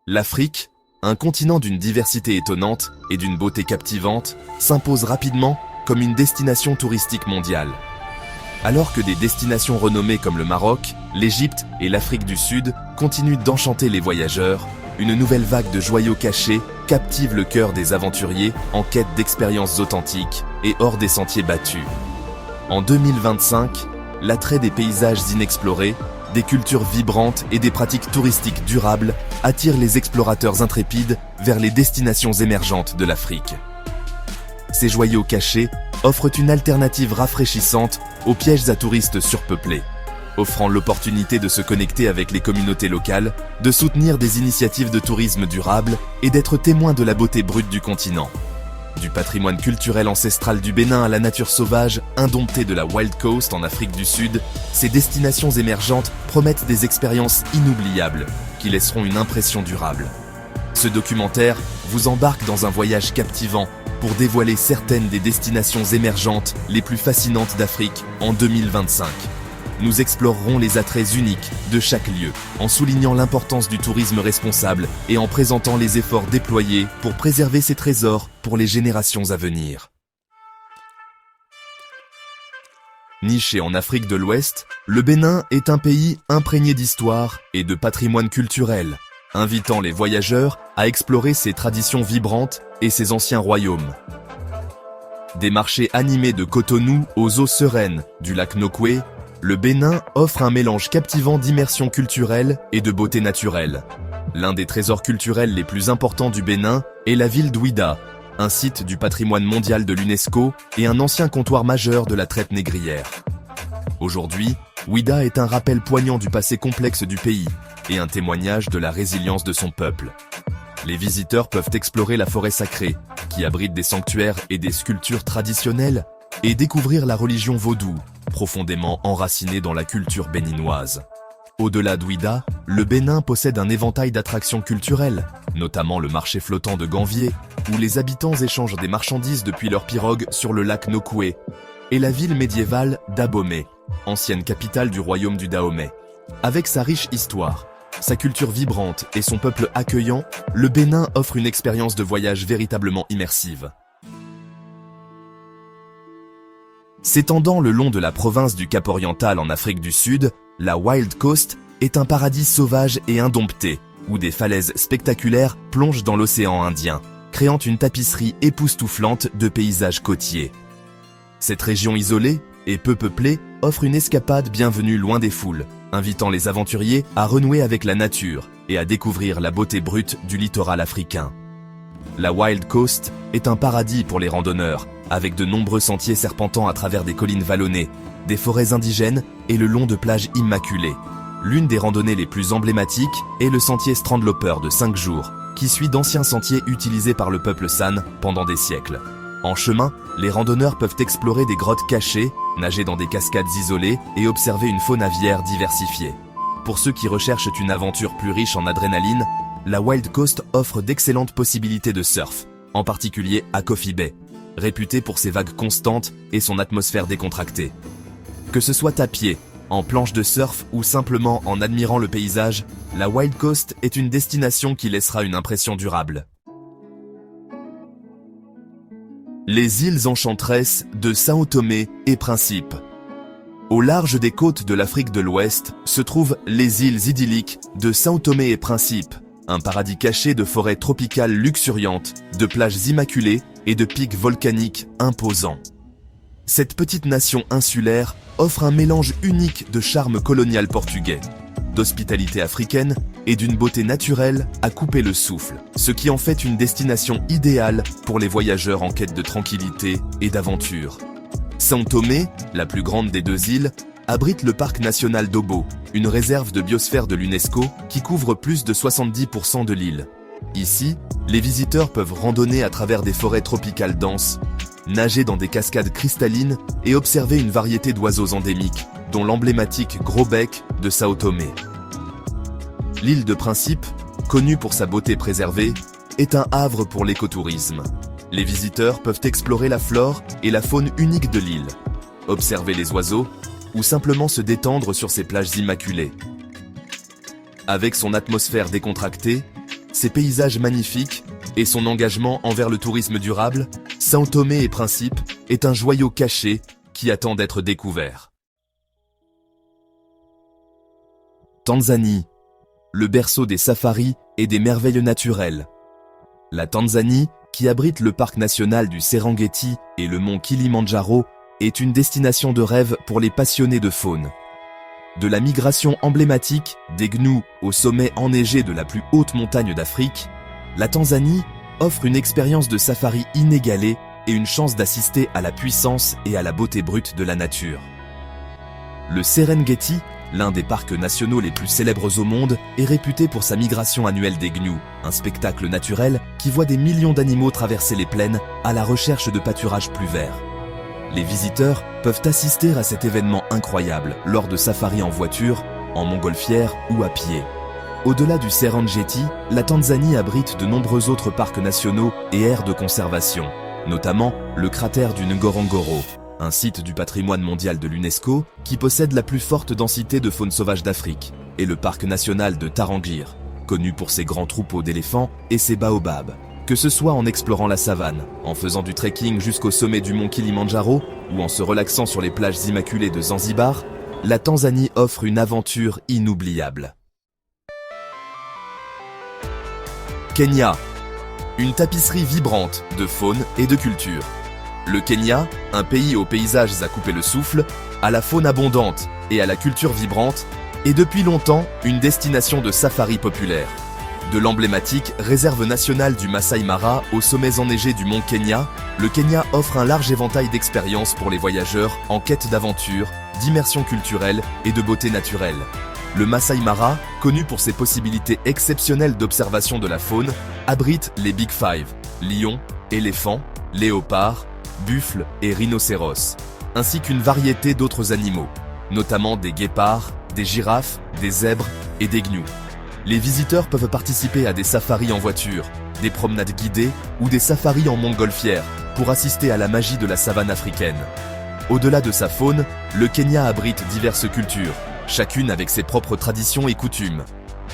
L'Afrique, un continent d'une diversité étonnante et d'une beauté captivante, s'impose rapidement comme une destination touristique mondiale. Alors que des destinations renommées comme le Maroc, l'Égypte et l'Afrique du Sud continuent d'enchanter les voyageurs, une nouvelle vague de joyaux cachés captive le cœur des aventuriers en quête d'expériences authentiques et hors des sentiers battus. En 2025, l'attrait des paysages inexplorés, des cultures vibrantes et des pratiques touristiques durables attire les explorateurs intrépides vers les destinations émergentes de l'Afrique. Ces joyaux cachés offrent une alternative rafraîchissante aux pièges à touristes surpeuplés, offrant l'opportunité de se connecter avec les communautés locales, de soutenir des initiatives de tourisme durable et d'être témoin de la beauté brute du continent. Du patrimoine culturel ancestral du Bénin à la nature sauvage, indomptée de la Wild Coast en Afrique du Sud, ces destinations émergentes promettent des expériences inoubliables qui laisseront une impression durable. Ce documentaire vous embarque dans un voyage captivant pour dévoiler certaines des destinations émergentes les plus fascinantes d'Afrique en 2025. Nous explorerons les attraits uniques de chaque lieu, en soulignant l'importance du tourisme responsable et en présentant les efforts déployés pour préserver ces trésors pour les générations à venir. Niché en Afrique de l'Ouest, le Bénin est un pays imprégné d'histoire et de patrimoine culturel, invitant les voyageurs à explorer ses traditions vibrantes et ses anciens royaumes. Des marchés animés de Cotonou aux eaux sereines du lac Nokoué, le Bénin offre un mélange captivant d'immersion culturelle et de beauté naturelle. L'un des trésors culturels les plus importants du Bénin est la ville d'Ouidah, un site du patrimoine mondial de l'UNESCO et un ancien comptoir majeur de la traite négrière. Aujourd'hui, Ouidah est un rappel poignant du passé complexe du pays et un témoignage de la résilience de son peuple. Les visiteurs peuvent explorer la forêt sacrée, qui abrite des sanctuaires et des sculptures traditionnelles, et découvrir la religion vaudou, profondément enracinée dans la culture béninoise. Au-delà d'Ouidah, le Bénin possède un éventail d'attractions culturelles, notamment le marché flottant de Ganvié, où les habitants échangent des marchandises depuis leurs pirogues sur le lac Nokoué, et la ville médiévale d'Abomey, ancienne capitale du royaume du Dahomey. Avec sa riche histoire, sa culture vibrante et son peuple accueillant, le Bénin offre une expérience de voyage véritablement immersive. S'étendant le long de la province du Cap-Oriental en Afrique du Sud, la Wild Coast est un paradis sauvage et indompté, où des falaises spectaculaires plongent dans l'océan Indien, créant une tapisserie époustouflante de paysages côtiers. Cette région isolée et peu peuplée offre une escapade bienvenue loin des foules, invitant les aventuriers à renouer avec la nature et à découvrir la beauté brute du littoral africain. La Wild Coast est un paradis pour les randonneurs, avec de nombreux sentiers serpentant à travers des collines vallonnées, des forêts indigènes et le long de plages immaculées. L'une des randonnées les plus emblématiques est le sentier Strandloper de 5 jours, qui suit d'anciens sentiers utilisés par le peuple San pendant des siècles. En chemin, les randonneurs peuvent explorer des grottes cachées, nager dans des cascades isolées et observer une faune aviaire diversifiée. Pour ceux qui recherchent une aventure plus riche en adrénaline, la Wild Coast offre d'excellentes possibilités de surf, en particulier à Coffee Bay, réputé pour ses vagues constantes et son atmosphère décontractée. Que ce soit à pied, en planche de surf ou simplement en admirant le paysage, la Wild Coast est une destination qui laissera une impression durable. Les îles enchanteresses de Sao Tomé et Principe. Au large des côtes de l'Afrique de l'Ouest se trouvent les îles idylliques de Sao Tomé et Principe, un paradis caché de forêts tropicales luxuriantes, de plages immaculées et de pics volcaniques imposants. Cette petite nation insulaire offre un mélange unique de charme colonial portugais, d'hospitalité africaine et d'une beauté naturelle à couper le souffle, ce qui en fait une destination idéale pour les voyageurs en quête de tranquillité et d'aventure. Sao Tomé, la plus grande des deux îles, abrite le parc national d'Obo, une réserve de biosphère de l'UNESCO qui couvre plus de 70% de l'île. Ici, les visiteurs peuvent randonner à travers des forêts tropicales denses, nager dans des cascades cristallines et observer une variété d'oiseaux endémiques, dont l'emblématique gros bec de Sao Tomé. L'île de Principe, connue pour sa beauté préservée, est un havre pour l'écotourisme. Les visiteurs peuvent explorer la flore et la faune unique de l'île, observer les oiseaux ou simplement se détendre sur ses plages immaculées. Avec son atmosphère décontractée, ses paysages magnifiques et son engagement envers le tourisme durable, Sao Tomé et Principe est un joyau caché qui attend d'être découvert. Tanzanie, le berceau des safaris et des merveilles naturelles. La Tanzanie, qui abrite le parc national du Serengeti et le mont Kilimandjaro, est une destination de rêve pour les passionnés de faune. De la migration emblématique des gnous au sommet enneigé de la plus haute montagne d'Afrique, la Tanzanie offre une expérience de safari inégalée et une chance d'assister à la puissance et à la beauté brute de la nature. Le Serengeti, l'un des parcs nationaux les plus célèbres au monde, est réputé pour sa migration annuelle des gnous, un spectacle naturel qui voit des millions d'animaux traverser les plaines à la recherche de pâturages plus verts. Les visiteurs peuvent assister à cet événement incroyable lors de safaris en voiture, en montgolfière ou à pied. Au-delà du Serengeti, la Tanzanie abrite de nombreux autres parcs nationaux et aires de conservation, notamment le cratère du Ngorongoro, un site du patrimoine mondial de l'UNESCO qui possède la plus forte densité de faune sauvage d'Afrique, et le parc national de Tarangire, connu pour ses grands troupeaux d'éléphants et ses baobabs. Que ce soit en explorant la savane, en faisant du trekking jusqu'au sommet du mont Kilimandjaro ou en se relaxant sur les plages immaculées de Zanzibar, la Tanzanie offre une aventure inoubliable. Kenya, une tapisserie vibrante de faune et de culture. Le Kenya, un pays aux paysages à couper le souffle, à la faune abondante et à la culture vibrante, est depuis longtemps une destination de safari populaire. De l'emblématique réserve nationale du Masai Mara aux sommets enneigés du mont Kenya, le Kenya offre un large éventail d'expériences pour les voyageurs en quête d'aventure, d'immersion culturelle et de beauté naturelle. Le Masai Mara, connu pour ses possibilités exceptionnelles d'observation de la faune, abrite les Big Five, lions, éléphants, léopards, buffles et rhinocéros, ainsi qu'une variété d'autres animaux, notamment des guépards, des girafes, des zèbres et des gnous. Les visiteurs peuvent participer à des safaris en voiture, des promenades guidées ou des safaris en montgolfière pour assister à la magie de la savane africaine. Au-delà de sa faune, le Kenya abrite diverses cultures, chacune avec ses propres traditions et coutumes.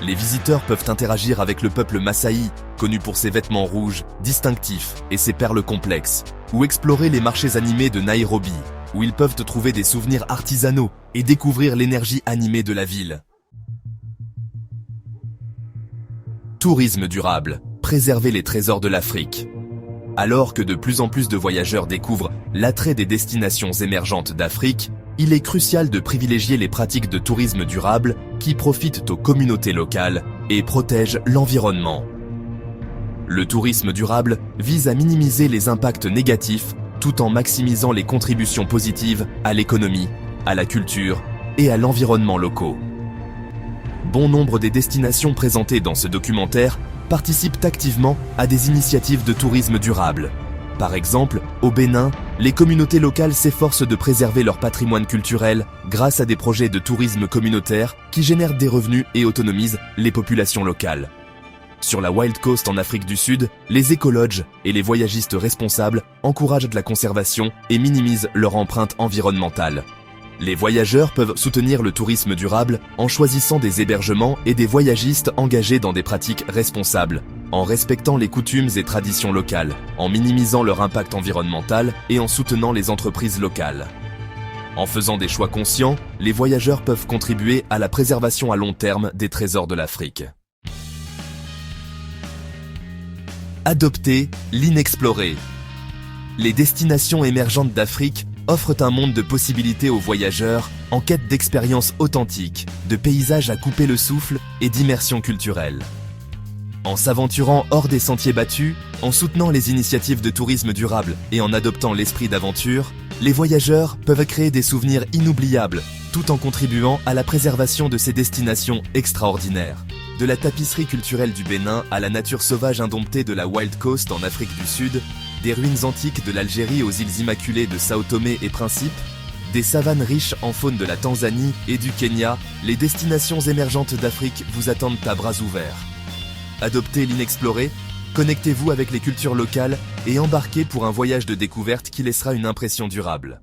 Les visiteurs peuvent interagir avec le peuple Maasai, connu pour ses vêtements rouges, distinctifs et ses perles complexes, ou explorer les marchés animés de Nairobi, où ils peuvent trouver des souvenirs artisanaux et découvrir l'énergie animée de la ville. Tourisme durable, préserver les trésors de l'Afrique. Alors que de plus en plus de voyageurs découvrent l'attrait des destinations émergentes d'Afrique, il est crucial de privilégier les pratiques de tourisme durable qui profitent aux communautés locales et protègent l'environnement. Le tourisme durable vise à minimiser les impacts négatifs tout en maximisant les contributions positives à l'économie, à la culture et à l'environnement locaux. Bon nombre des destinations présentées dans ce documentaire participent activement à des initiatives de tourisme durable. Par exemple, au Bénin, les communautés locales s'efforcent de préserver leur patrimoine culturel grâce à des projets de tourisme communautaire qui génèrent des revenus et autonomisent les populations locales. Sur la Wild Coast en Afrique du Sud, les écologes et les voyagistes responsables encouragent de la conservation et minimisent leur empreinte environnementale. Les voyageurs peuvent soutenir le tourisme durable en choisissant des hébergements et des voyagistes engagés dans des pratiques responsables, en respectant les coutumes et traditions locales, en minimisant leur impact environnemental et en soutenant les entreprises locales. En faisant des choix conscients, les voyageurs peuvent contribuer à la préservation à long terme des trésors de l'Afrique. Adopter l'inexploré. Les destinations émergentes d'Afrique offrent un monde de possibilités aux voyageurs en quête d'expériences authentiques, de paysages à couper le souffle et d'immersion culturelle. En s'aventurant hors des sentiers battus, en soutenant les initiatives de tourisme durable et en adoptant l'esprit d'aventure, les voyageurs peuvent créer des souvenirs inoubliables tout en contribuant à la préservation de ces destinations extraordinaires. De la tapisserie culturelle du Bénin à la nature sauvage indomptée de la Wild Coast en Afrique du Sud, des ruines antiques de l'Algérie aux îles Immaculées de Sao Tomé et Principe, des savanes riches en faune de la Tanzanie et du Kenya, les destinations émergentes d'Afrique vous attendent à bras ouverts. Adoptez l'inexploré, connectez-vous avec les cultures locales et embarquez pour un voyage de découverte qui laissera une impression durable.